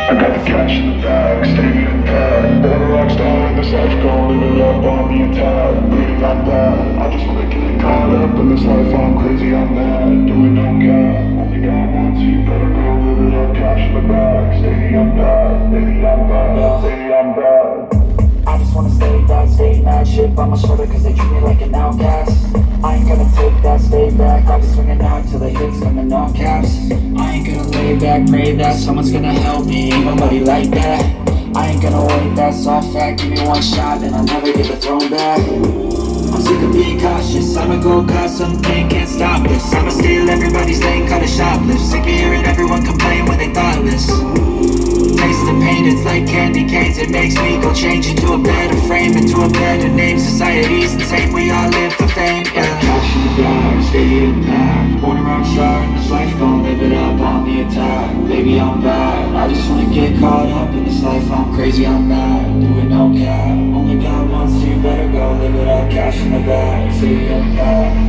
I got the cash in the bag, staying in bed. Born a rock star in this life, gon' live it up on the attack. Really not bad, I just wanna get caught up in this life. I'm crazy, I'm mad, doing no cap. Only got one, so you better go live it up. Cash in the bag, steady, I'm bad. Baby, I'm bad, baby, I'm bad. I just wanna stay mad, shit by my shoulder cause they treat me like an outcast. I ain't gonna take that, stay back, I'll be swinging out till the hits come in all caps. I ain't gonna lay back, pray that someone's gonna help me, ain't nobody like that. I ain't gonna wait, that's all fact, give me one shot and I'll never get the throne back. I'm sick of being cautious, I'ma go cause something, can't stop this. I'ma steal everybody's lane, cut a shoplift. Sick of hearing everyone complain when they thoughtless. Taste the pain, it's like candy canes. It makes me go change into a better frame, into a better name. Society's insane, we all live for fame, yeah. Cash in the bag, stay in pack. Born a rock star in this life, gon' live it up on the attack. Baby, I'm bad, I just wanna get caught up in this life. I'm crazy, I'm mad, doing no cap. Only got one, so you better go live it up. Cash in the bag, stay in pack.